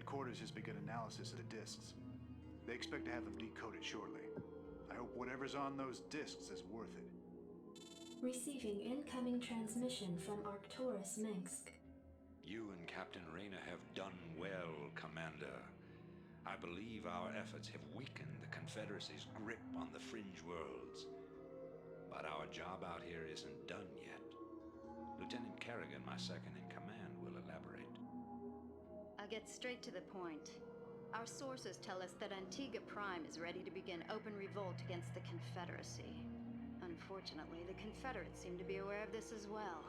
headquarters has begun analysis of the discs. They expect to have them decoded shortly. I hope whatever's on those discs is worth it. Receiving incoming transmission from Arcturus Minsk. You and Captain Rayner have done well, Commander. I believe our efforts have weakened the Confederacy's grip on the fringe worlds. But our job out here isn't done yet. Lieutenant Kerrigan, my second in command, will elaborate. I'll get straight to the point. Our sources tell us that Antigua Prime is ready to begin open revolt against the Confederacy. Unfortunately, the Confederates seem to be aware of this as well.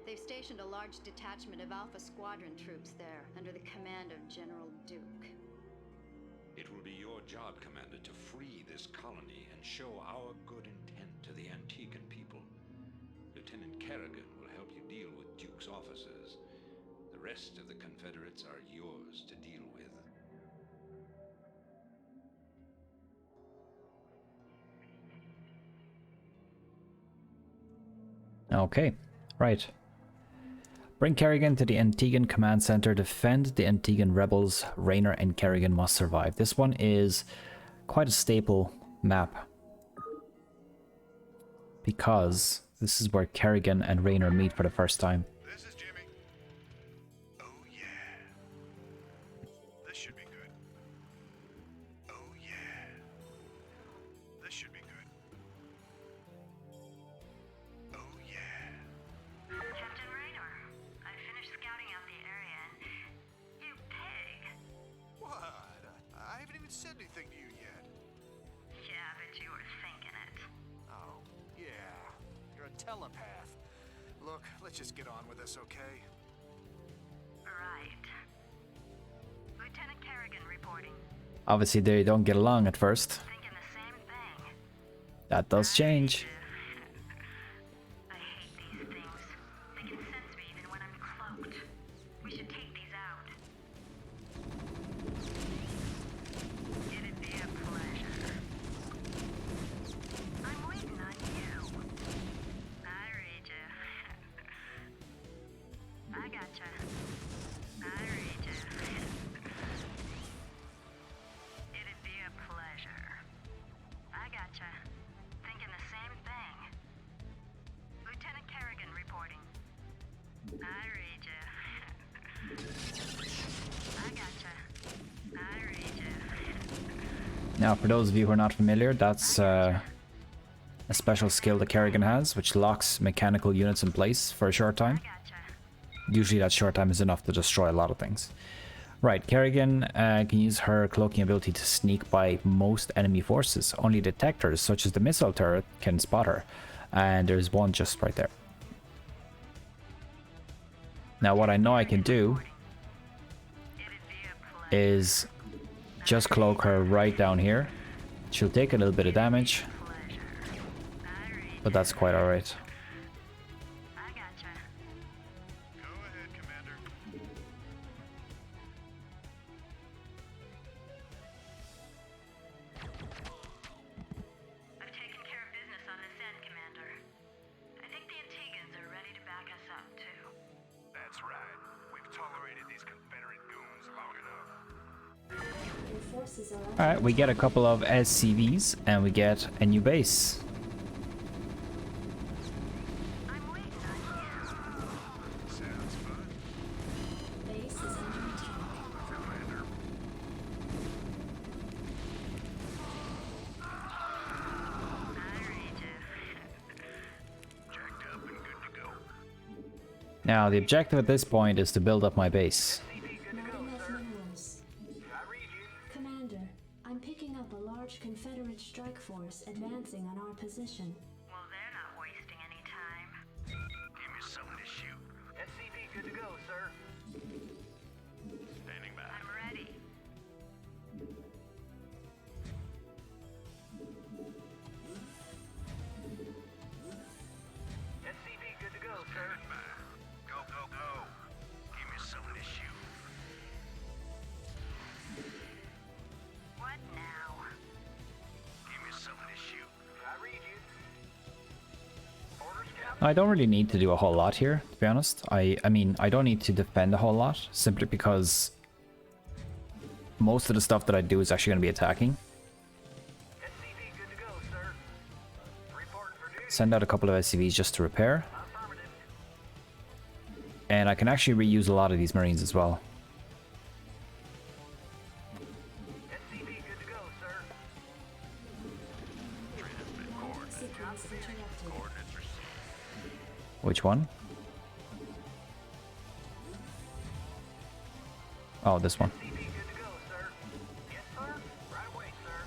They've stationed a large detachment of Alpha Squadron troops there, under the command of General Duke. It will be your job, Commander, to free this colony and show our good intent to the Antiguan people. Lieutenant Kerrigan will help you deal with Duke's officers. The rest of the Confederates are yours to deal with. Okay, right. Bring Kerrigan to the Antiguan Command Center. Defend the Antiguan rebels. Rayner and Kerrigan must survive. This one is quite a staple map, because this is where Kerrigan and Rayner meet for the first time. This is Jimmy. Oh yeah. This should be good. Oh yeah. This should be good. Oh yeah. Captain Rayner, I finished scouting out the area and... You pig! What? I haven't even said anything to you yet. Yeah, but you were thinking it. Oh, yeah. You're a telepath. Look, let's just get on with this, okay? Right. Lieutenant Kerrigan reporting. Obviously, they don't get along at first. Thinking the same thing. That does change. I hate these things. They can sense me even when I'm cloaked. We should take these out. It'd be a pleasure. I'm waiting on you. I read you. I gotcha. I read you. It'd be a pleasure. I gotcha. Thinking the same thing. Lieutenant Kerrigan reporting. I read you. I gotcha. I read you. Now, for those of you who are not familiar, that's a special skill that Kerrigan has, which locks mechanical units in place for a short time. Gotcha. Usually that short time is enough to destroy a lot of things. Right, Kerrigan can use her cloaking ability to sneak by most enemy forces. Only detectors, such as the missile turret, can spot her. And there's one just right there. Now what I know I can do It'd be a pleasure. is just cloak her right down here. She'll take a little bit of damage, I read but that's quite alright. I gotcha. Go ahead, Commander. I've taken care of business on this end, Commander. I think the Antigans are ready to back us up, too. That's right. We've tolerated these Confederate goons long enough. Your forces are Alright, we get a couple of SCVs and we get a new base. I'm waiting on you. Sounds fun. base is under attack. Commander. I read you. Jacked up and good to go. Now, the objective at this point is to build up my base. Not enough minerals. Commander, I'm picking up a large Confederate strike force advancing on our position. Well, they're not wasting any time. Give me something to shoot. SCP good to go, sir. Standing by. I'm ready. SCP good to go, sir. Standing by. Go, go, go. Give me something to shoot. What now? Give me something to shoot. I read you. Orders, Captain. I don't really need to do a whole lot here, to be honest. I mean, I don't need to defend a whole lot, simply because most of the stuff that I do is actually going to be attacking. SCV good to go, sir. Reporting for duty. Send out a couple of SCVs just to repair. Affirmative. And I can actually reuse a lot of these Marines as well. SCV good to go, sir. Sequence interrupted. Coordinates received. Which one? Oh, this one. SCV good to go, sir. Yes, sir. Right away, sir.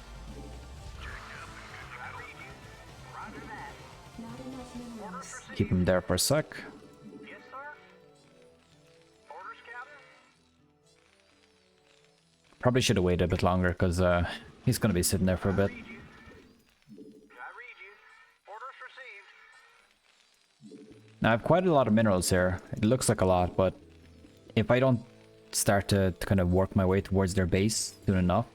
Checked up and good to go. I read you. Roger that. Not enough minerals. Keep him there for a sec. Yes, sir. Orders, Captain. Probably should have waited a bit longer because he's going to be sitting there for a bit. I read you. Orders received. Now I have quite a lot of minerals here. It looks like a lot, but if I don't start to kind of work my way towards their base soon enough,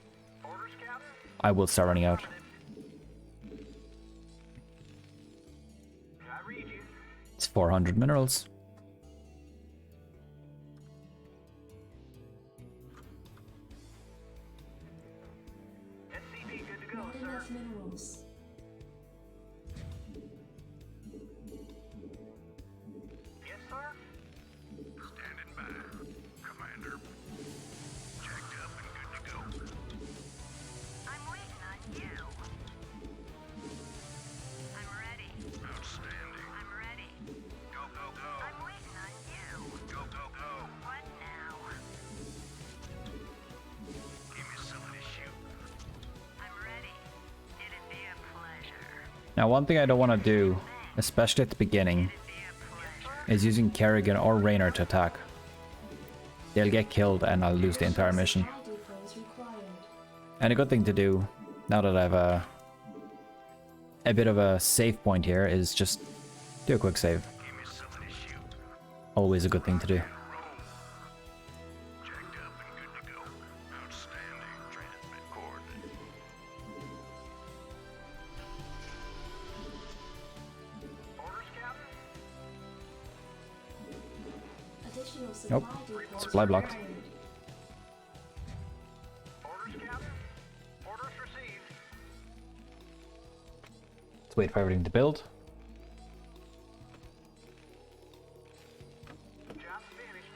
Orders, Captain. I will start running out. I read you. It's 400 minerals. SCV good to go, Not sir. enough minerals. Yes, sir. Standing by. Commander. Checked up and good to go. I'm waiting on you. I'm ready. Outstanding. I'm ready. Go, go, go. I'm waiting on you. Go, go, go. What now? Give me something to shoot. I'm ready. It'd be a pleasure. Now one thing I don't want to do, especially at the beginning, It'd be a pleasure. is using Kerrigan or Raynor to attack. They'll get killed and I'll lose the entire mission. Supply depots required. And a good thing to do, now that I have a bit of a save point here, is just do a quick save. Give me something to shoot. Always a good thing to do. Checked up and good to go. Outstanding. Transmit coordinates. Orders, Captain. Additional supply Nope. depots Supply blocked. required. Orders, Captain. Orders received. Let's wait for everything to build. Job finished.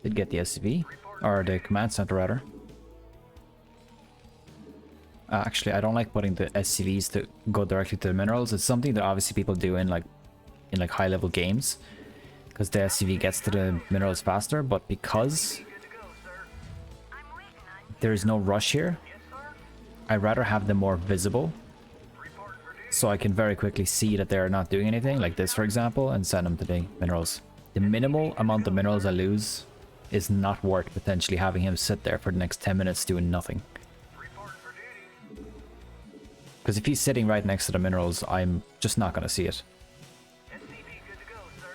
Did get the SCV, or the command center rather. Actually, I don't like putting the SCVs to go directly to the minerals. It's something that obviously people do in like high level games, because the SCV gets to the minerals faster. But because Good to go, sir. I'm waiting on there is no rush here, Yes, sir. I'd rather have them more visible, Reporting for duty. so I can very quickly see that they're not doing anything, like this for example, and send them to the minerals. The minimal amount of minerals I lose is not worth potentially having him sit there for the next 10 minutes doing nothing. Reporting for duty. Because if he's sitting right next to the minerals, I'm just not going to see it. SCV good to go, sir.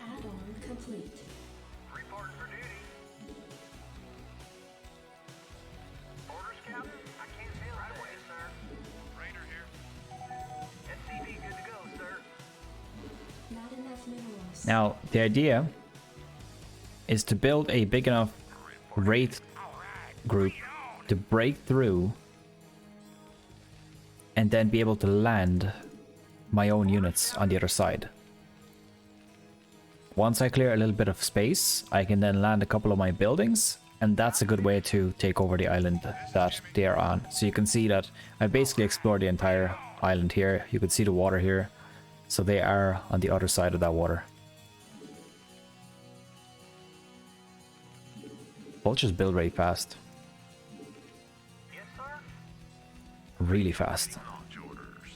Add-on complete. Reporting for duty. Orders, Captain. I can't feel right away, sir. Raider here. SCV good to go, sir. Not enough minerals. Now, the idea is to build a big enough Wraith group to break through and then be able to land my own units on the other side. Once I clear a little bit of space, I can then land a couple of my buildings, and that's a good way to take over the island that they are on. So you can see that I basically explored the entire island here. You can see the water here. So they are on the other side of that water. Vultures build very fast. Yes, sir. Really fast. Launch orders.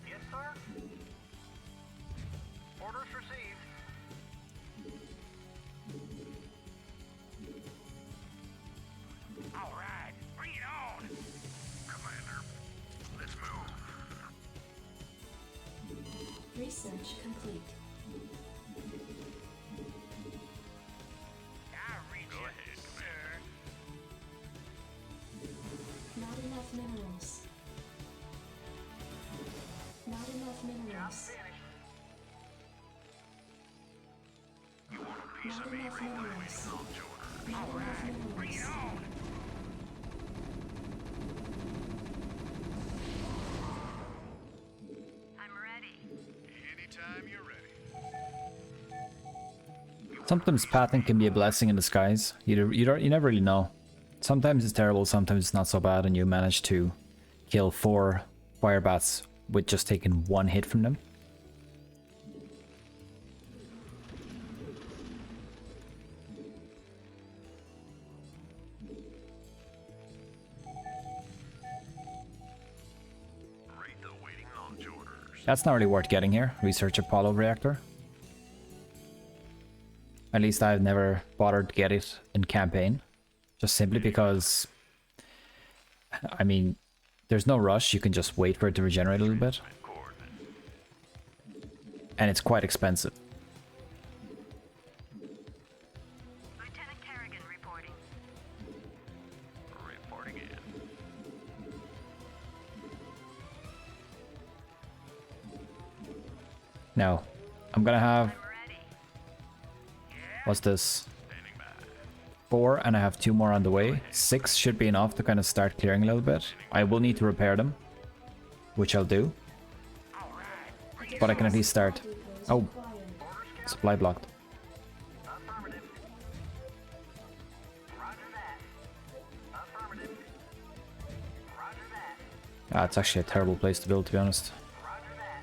Yes, sir. Orders received. All right. Bring it on. Commander, let's move. Research complete. Go ahead, Commander. Not enough minerals. Not enough Job minerals. finished. piece of me. Not enough minerals. Not enough minerals. I'm ready. Anytime you're ready. Sometimes pathing can be a blessing in disguise. You never really know. Sometimes it's terrible, sometimes it's not so bad, and you manage to kill 4 fire bats with just taking 1 hit from them. Rate the waiting launch orders. That's not really worth getting here. Research Apollo reactor. At least I've never bothered to get it in campaign. Just simply because, I mean, there's no rush. You can just wait for it to regenerate a little bit. And it's quite expensive. Lieutenant Kerrigan reporting. Reporting in. Now, I'm gonna have, I'm ready. what's this? Standing by. 4, and I have 2 more on the way. 6 should be enough to kind of start clearing a little bit. I will need to repair them, which I'll do. But I can at least start. Oh, supply blocked. Affirmative. Roger that. Affirmative. Roger that. Ah, it's actually a terrible place to build, to be honest. Roger that.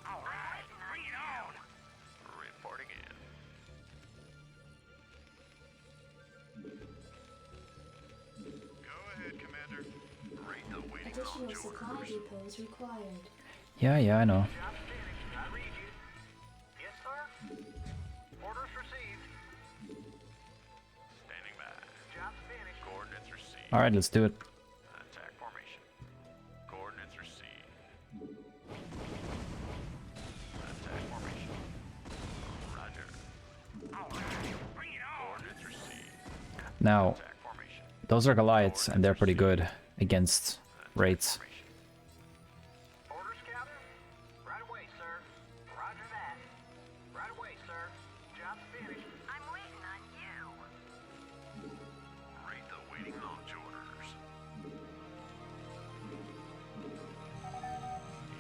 All right, bring it on. Reporting in. Go ahead, Commander. Rate the waiting Additional launch supply orders. depots required. Yeah, I know. Job finished. I read you. Yes, sir. Orders received. Standing by. Job finished. Coordinates received. Alright, let's do it. Attack formation. Coordinates received. Attack formation. Roger. All right, bring it on. Coordinates received. Now, Attack formation. those are Goliaths, and they're pretty good against raids. Formation. Orders, Captain? Right away, sir. Roger that. Right away, sir. Job finished. I'm waiting on you. Rate the waiting launch orders.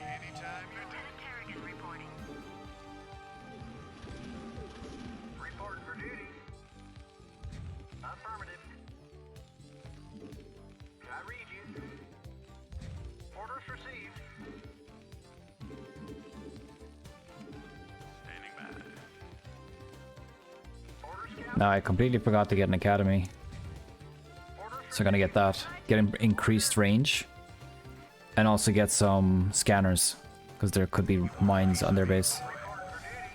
Anytime you're done. Lieutenant Kerrigan reporting. Reporting for duty. Affirmative. I read you. Orders received. Standing by. Orders, Captain. Now, I completely forgot to get an academy. Orders So I'm gonna get that. Get increased range. And also get some scanners. Because there could be mines on their base. reporting for duty.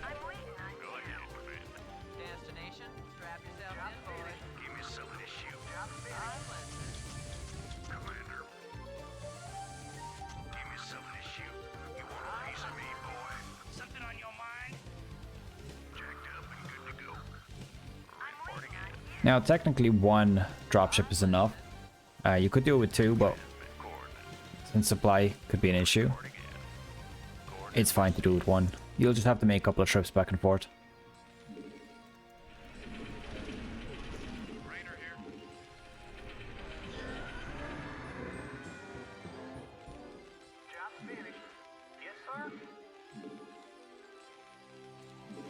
I'm waiting on Go you. ahead, Commander. Destination, strap yourself in, boys. Give me something to shoot. Job finished. Commander. Give me something to shoot. You want a piece of me, boy? Something on your mind? Jacked up and good to go. I'm waiting on you. Now, technically 1 dropship is enough. You could do it with 2, but Coordinates. since supply could be an issue, Reporting in. it's fine to do with 1. You'll just have to make a couple of trips back and forth. Rainer here. Job finished. Yes, sir.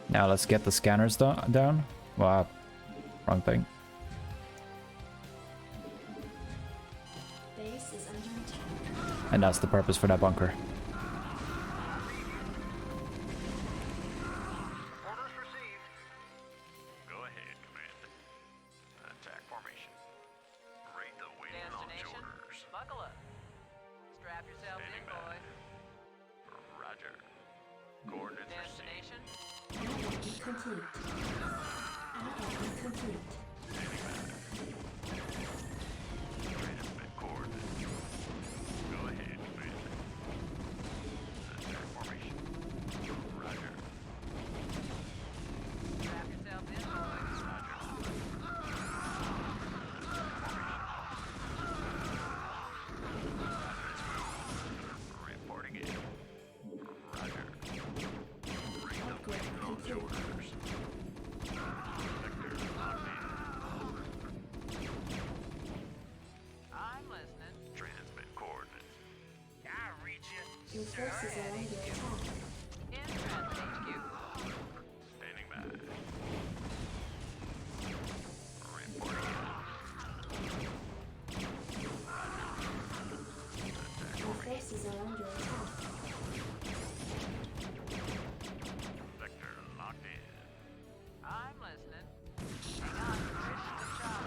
Now let's get the scanners down. Wow, wrong thing. Base is under attack. And that's the purpose for that bunker. Orders received. Go ahead, Commander. Attack formation. Rate the waiting launch Destination, orders. buckle up. Strap yourself in, Standing by. boys. Roger. Coordinates received. Destination, Complete. Outline complete. Transmit coordinates. Go ahead, Commander. Attack formation. Roger. strap yourself in, boys. Reporting in. Roger. forces are under attack. In transit, HQ. Standing by. Reporting. Your forces are under attack. Sector locked in. I'm listening. Hang on, we're in for some job.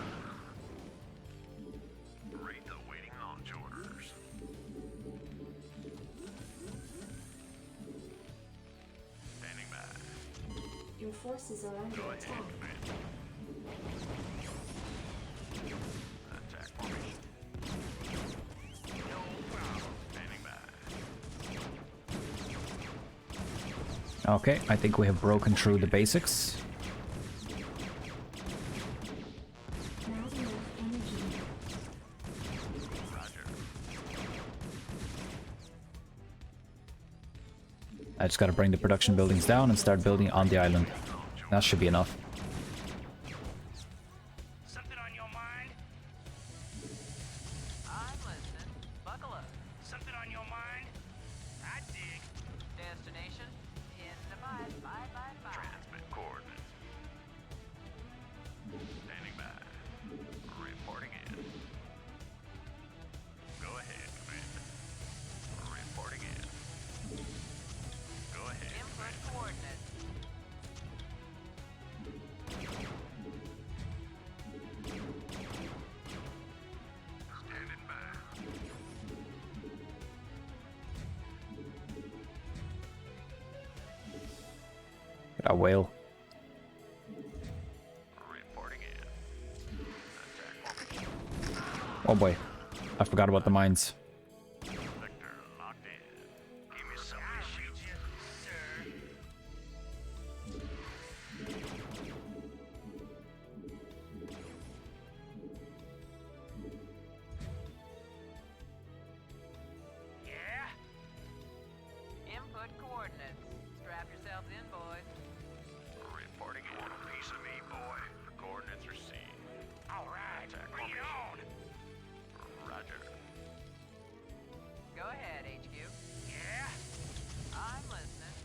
Wraith awaiting launch orders. Standing by. Your forces are under Go ahead, attack. Commander. Attack formation. No problem. Standing by. Okay, I think we have broken through the basics. Not enough energy. Roger. I just gotta bring the production buildings down and start building on the island. That should be enough. Something on your mind? I'm listening. Buckle up. Something on your mind? I dig. Destination? In the 55555. Transmit coordinates. Standing by. Reporting in. Go ahead, Commander. Reporting in. Go ahead, Input Commander. coordinates. Standing by. A whale. Reporting in. Attack formation. Oh boy. I forgot about the mines. Sector locked in. Give me something to shoot. Sir. Yeah? Input coordinates. Strap yourselves in, boys. Reporting in. Want a piece of me, boy? The coordinates are seen. All right. Attack Bring it formation. on. Roger. Go ahead, HQ. Yeah? I'm listening.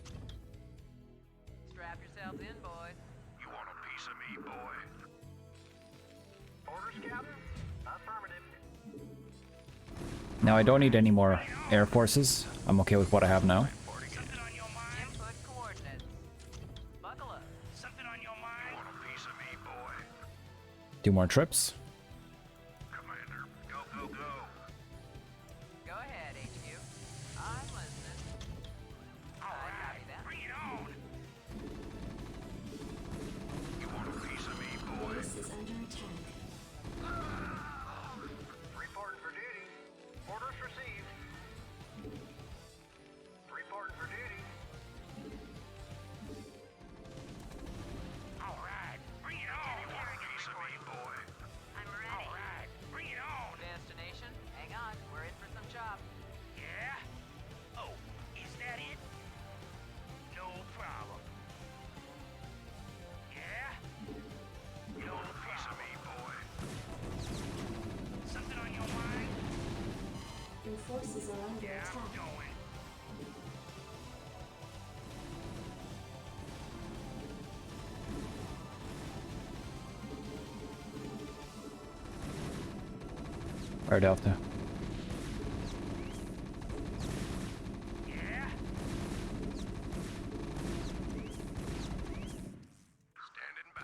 Strap yourselves in, boys. You want a piece of me, boy? Orders, Captain? Affirmative. Now I don't need any more air forces. I'm okay with what I have now. Reporting in. Something on your mind? Input coordinates. Buckle up. Something on your mind? Want a piece of me, boy? 2 more trips. Commander, go, go, go. Go ahead, HQ. I'm listening. All I right. copy that. Bring it on. You want a piece of me, boy? Base is under attack. Reporting for duty. Orders received. Reporting for duty. All right. Bring it on. Piece of me, boy. I'm All ready. right. Bring it on. Destination? Hang on, we're in for some chop. Yeah? Oh, is that it? No problem. Yeah? You want a piece of me, boy? Something on your mind? Your forces are under Yeah, I'm attack. going. Where Delta? Yeah? Standing by.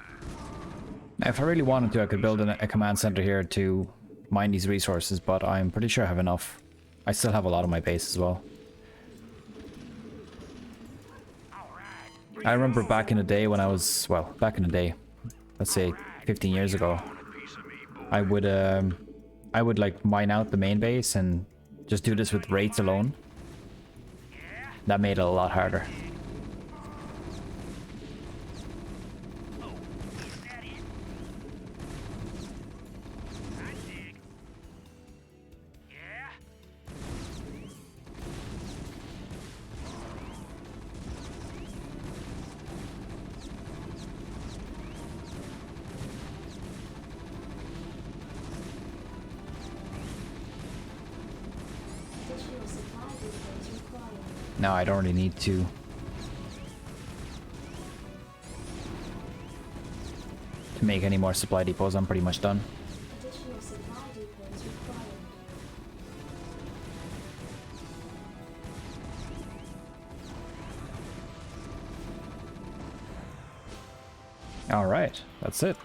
Now, if I really wanted to, I could build a command center here to mine these resources, but I'm pretty sure I have enough. I still have a lot on my base as well. All right. I remember back in the day when I was, well, back in the day, let's say 15 years ago, I would like mine out the main base and just do this with raids alone. That made it a lot harder. Oh, is that it? I dig. Yeah? Additional supply depots required. No, I don't really need to. To make any more supply depots, I'm pretty much done. Additional supply depots required. Alright, that's it.